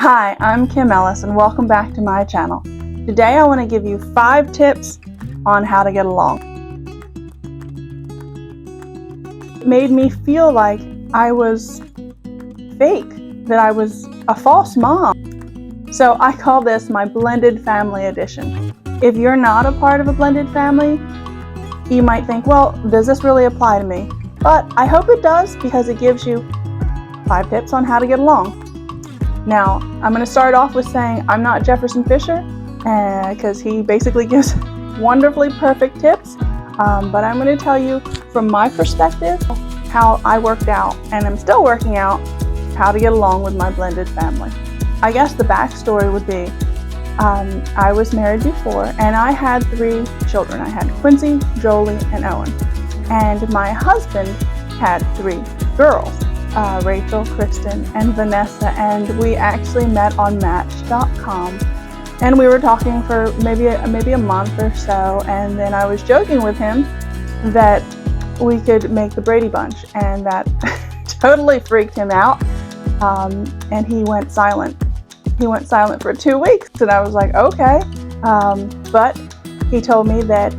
Hi, I'm Kim Ellis and welcome back to my channel. Today I want to give you 5 tips on how to get along. It made me feel like I was fake, that I was a false mom. So I call this my blended family edition. If you're not a part of a blended family, you might think, well, does this really apply to me? But I hope it does, because it gives you 5 tips on how to get along. Now, I'm going to start off with saying I'm not Jefferson Fisher, because he basically gives wonderfully perfect tips, but I'm going to tell you from my perspective how I worked out, and I'm still working out, how to get along with my blended family. I guess the backstory would be, I was married before, and I had 3 children. I had Quincy, Jolie, and Owen. And my husband had 3 girls. Rachel, Kristen, and Vanessa, and we actually met on Match.com, and we were talking for maybe a month or so, and then I was joking with him that we could make the Brady Bunch, and that totally freaked him out, and he went silent. He went silent for 2 weeks, and I was like, okay, but he told me that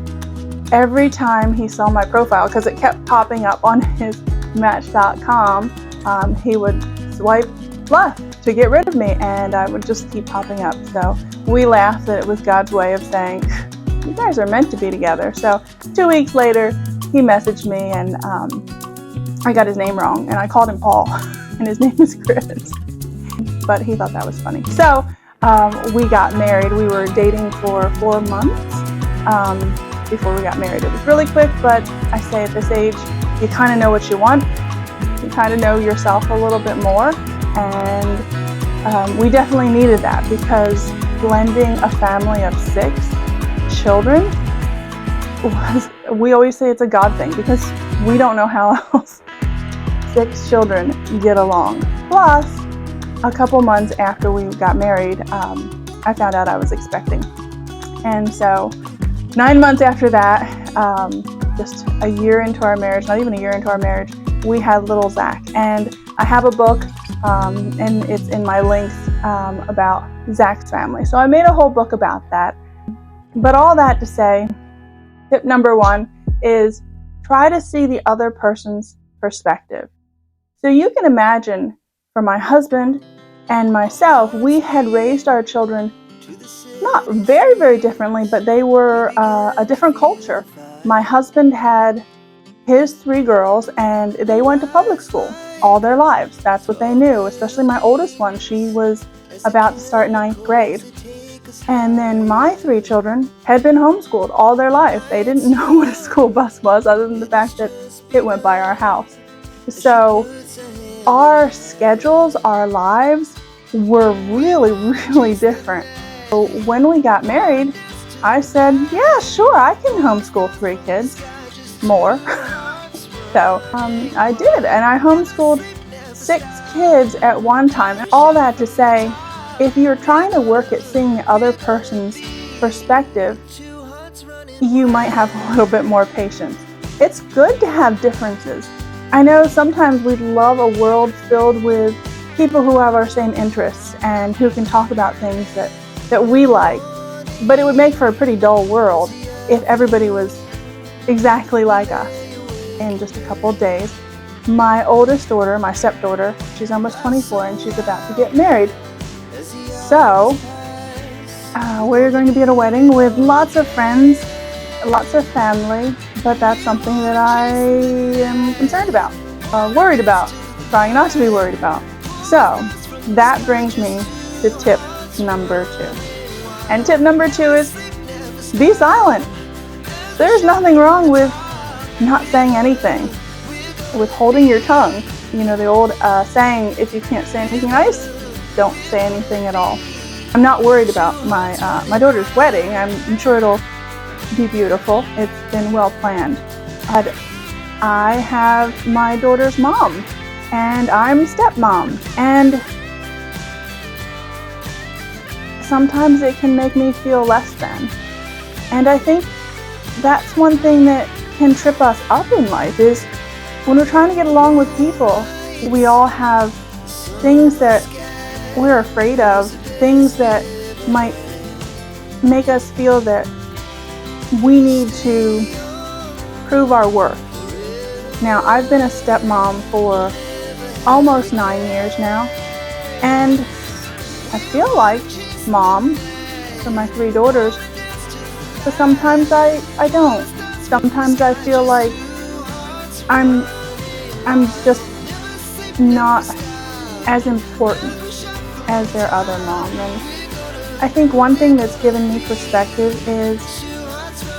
every time he saw my profile, because it kept popping up on his Match.com, he would swipe left to get rid of me, and I would just keep popping up. So we laughed that it was God's way of saying, you guys are meant to be together. So 2 weeks later, he messaged me, and I got his name wrong, and I called him Paul, and his name is Chris. But he thought that was funny. So we got married. We were dating for 4 months before we got married. It was really quick, but I say at this age, you kind of know what you want. You kind of know yourself a little bit more, and we definitely needed that, because blending a family of 6 children we always say it's a God thing, because we don't know how else 6 children get along. Plus, a couple months after we got married, I found out I was expecting, and so 9 months after that, just a year into our marriage, not even a year into our marriage, we had little Zach. And I have a book, and it's in my links, about Zach's family. So I made a whole book about that. But all that to say, tip number 1 is try to see the other person's perspective. So you can imagine, for my husband and myself, we had raised our children not very, very differently, but they were a different culture. My husband had his 3 girls, and they went to public school all their lives. That's what they knew, especially my oldest one. She was about to start 9th grade. And then my 3 children had been homeschooled all their life. They didn't know what a school bus was, other than the fact that it went by our house. So our schedules, our lives were really, really different. So when we got married, I said, yeah, sure, I can homeschool 3 kids more. So I did, and I homeschooled 6 kids at one time. All that to say, if you're trying to work at seeing the other person's perspective, you might have a little bit more patience. It's good to have differences. I know sometimes we'd love a world filled with people who have our same interests and who can talk about things that we like, but it would make for a pretty dull world if everybody was exactly like us. In just a couple of days, my oldest daughter, my stepdaughter, she's almost 24, and she's about to get married. So we're going to be at a wedding with lots of friends, lots of family, but that's something that I am concerned about, worried about, trying not to be worried about. So that brings me to tip number 2. And tip number 2 is be silent. There's nothing wrong with not saying anything, with holding your tongue. You know, the old saying, if you can't say anything nice, don't say anything at all. I'm not worried about my daughter's wedding. I'm sure it'll be beautiful. It's been well planned. But I have my daughter's mom, and I'm stepmom, and sometimes it can make me feel less than. And I think that's one thing that can trip us up in life, is when we're trying to get along with people, we all have things that we're afraid of, things that might make us feel that we need to prove our worth. Now, I've been a stepmom for almost 9 years now, and I feel like mom for my 3 daughters, but sometimes I don't. Sometimes I feel like I'm just not as important as their other mom. And I think one thing that's given me perspective is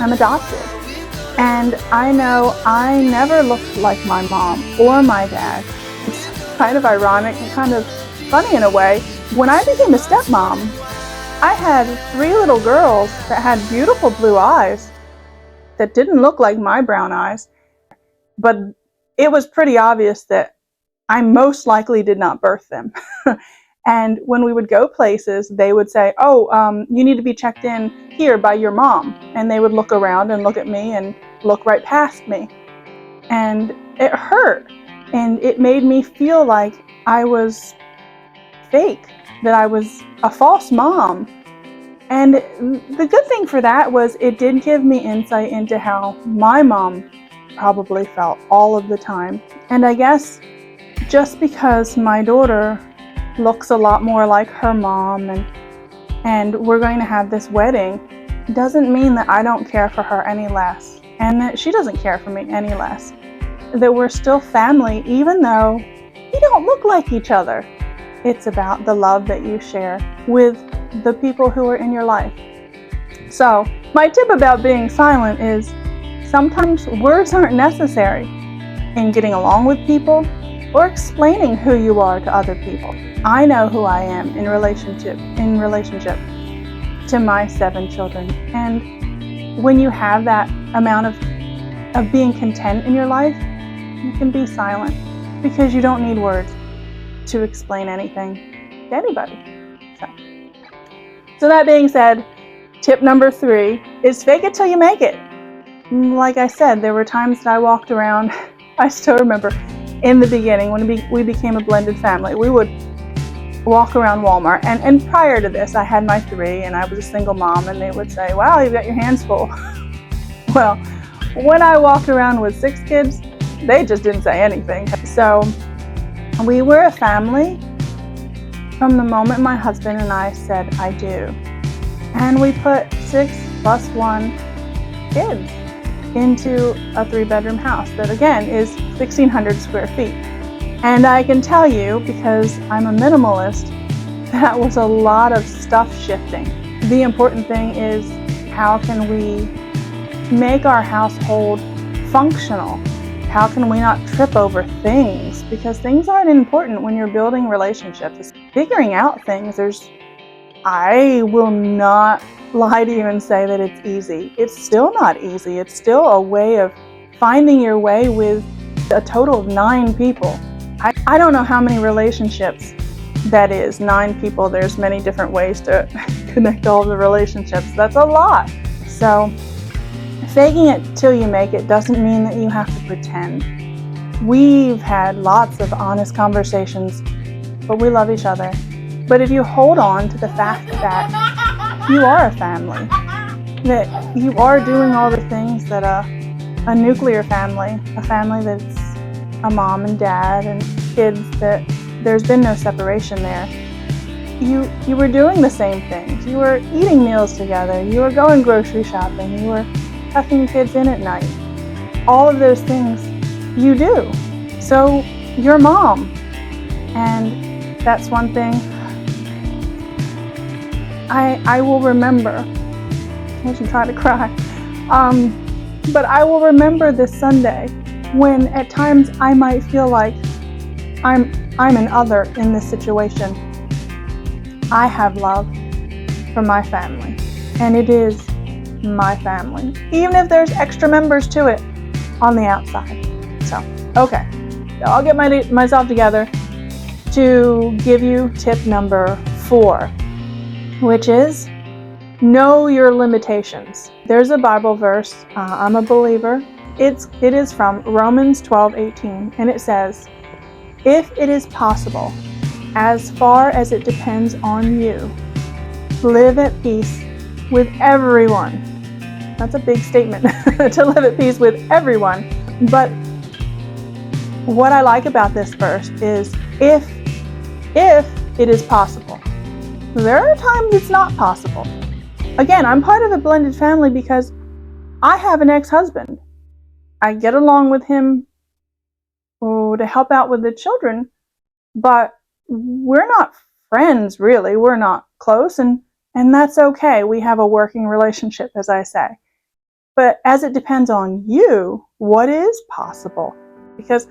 I'm adopted. And I know I never looked like my mom or my dad. It's kind of ironic and kind of funny in a way. When I became a stepmom, I had 3 little girls that had beautiful blue eyes that didn't look like my brown eyes. But it was pretty obvious that I most likely did not birth them. And when we would go places, they would say, oh, you need to be checked in here by your mom. And they would look around and look at me and look right past me. And it hurt. And it made me feel like I was fake, that I was a false mom. And the good thing for that was it did give me insight into how my mom probably felt all of the time. And I guess just because my daughter looks a lot more like her mom and we're going to have this wedding doesn't mean that I don't care for her any less, and that she doesn't care for me any less. That we're still family even though we don't look like each other. It's about the love that you share with the people who are in your life. So my tip about being silent is sometimes words aren't necessary in getting along with people or explaining who you are to other people. I know who I am in relationship to my 7 children. And when you have that amount of being content in your life, you can be silent because you don't need words to explain anything to anybody. So that being said, tip number 3 is fake it till you make it. Like I said, there were times that I walked around, I still remember in the beginning when we became a blended family, we would walk around Walmart. And prior to this, I had my 3 and I was a single mom, and they would say, wow, you've got your hands full. Well, when I walked around with 6 kids, they just didn't say anything. So we were a family from the moment my husband and I said, I do. And we put 6 plus 1 kids into a 3-bedroom house that again is 1,600 square feet. And I can tell you, because I'm a minimalist, that was a lot of stuff shifting. The important thing is how can we make our household functional? How can we not trip over things? Because things aren't important when you're building relationships. Figuring out things, I will not lie to you and say that it's easy. It's still not easy. It's still a way of finding your way with a total of 9 people. I don't know how many relationships that is, 9 people. There's many different ways to connect all the relationships. That's a lot. So faking it till you make it doesn't mean that you have to pretend. We've had lots of honest conversations, but we love each other. But if you hold on to the fact that you are a family, that you are doing all the things that a nuclear family, a family that's a mom and dad and kids, that there's been no separation there. You were doing the same things. You were eating meals together. You were going grocery shopping. You were tucking kids in at night. All of those things you do. So you're mom. And that's one thing I will remember. I wasn't trying to cry. But I will remember this Sunday when at times I might feel like I'm an other in this situation. I have love for my family, and it is my family, even if there's extra members to it on the outside. So, okay, so I'll get myself together to give you tip number 4, which is know your limitations. There's a Bible verse. I'm a believer. It is from Romans 12:18, and it says, if it is possible, as far as it depends on you, live at peace with everyone. That's a big statement, to live at peace with everyone. But what I like about this verse is if it is possible. There are times it's not possible. Again, I'm part of a blended family because I have an ex-husband. I get along with him to help out with the children, but we're not friends really. We're not close, and that's okay. We have a working relationship, as I say. But as it depends on you, what is possible? Because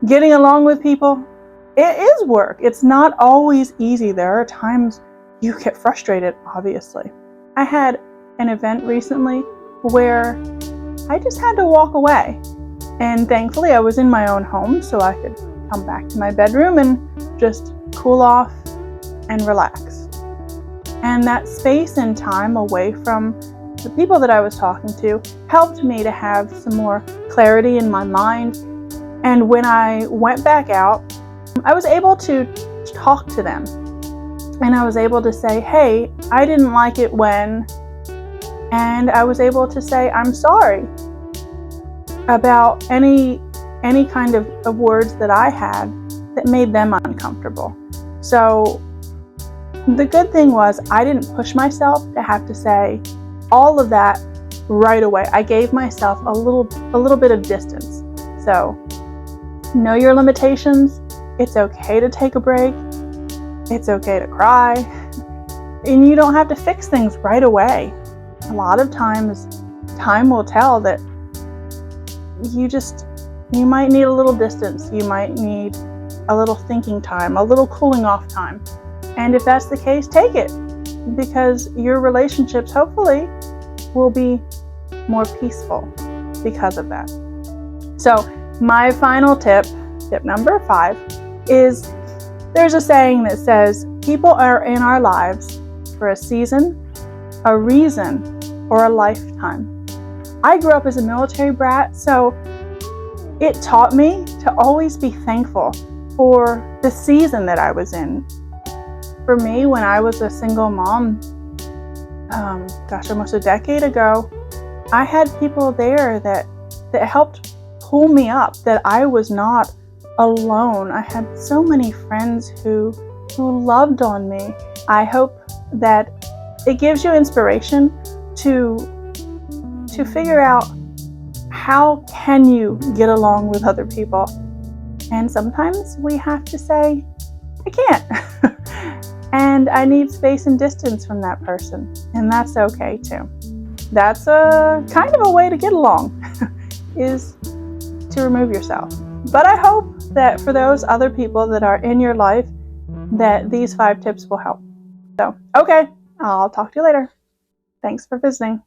getting along with people, it is work. It's not always easy. There are times you get frustrated, obviously. I had an event recently where I just had to walk away. And thankfully I was in my own home, so I could come back to my bedroom and just cool off and relax. And that space and time away from the people that I was talking to helped me to have some more clarity in my mind. And when I went back out, I was able to talk to them. And I was able to say, hey, I didn't like it when, and I was able to say, I'm sorry about any kind of words that I had that made them uncomfortable. So the good thing was I didn't push myself to have to say all of that right away. I gave myself a little bit of distance. So know your limitations. It's okay to take a break. It's okay to cry. And you don't have to fix things right away. A lot of times, time will tell that you might need a little distance. You might need a little thinking time, a little cooling off time. And if that's the case, take it, because your relationships hopefully will be more peaceful because of that. So my final tip number 5, is there's a saying that says, people are in our lives for a season, a reason, or a lifetime. I grew up as a military brat, so it taught me to always be thankful for the season that I was in. For me, when I was a single mom, almost a decade ago, I had people there that helped pull me up, that I was not alone. I had so many friends who loved on me. I hope that it gives you inspiration to figure out how can you get along with other people. And sometimes we have to say, I can't. And I need space and distance from that person. And that's okay too. That's a kind of a way to get along, is to remove yourself. But I hope that for those other people that are in your life, that these 5 tips will help. So, okay, I'll talk to you later. Thanks for visiting.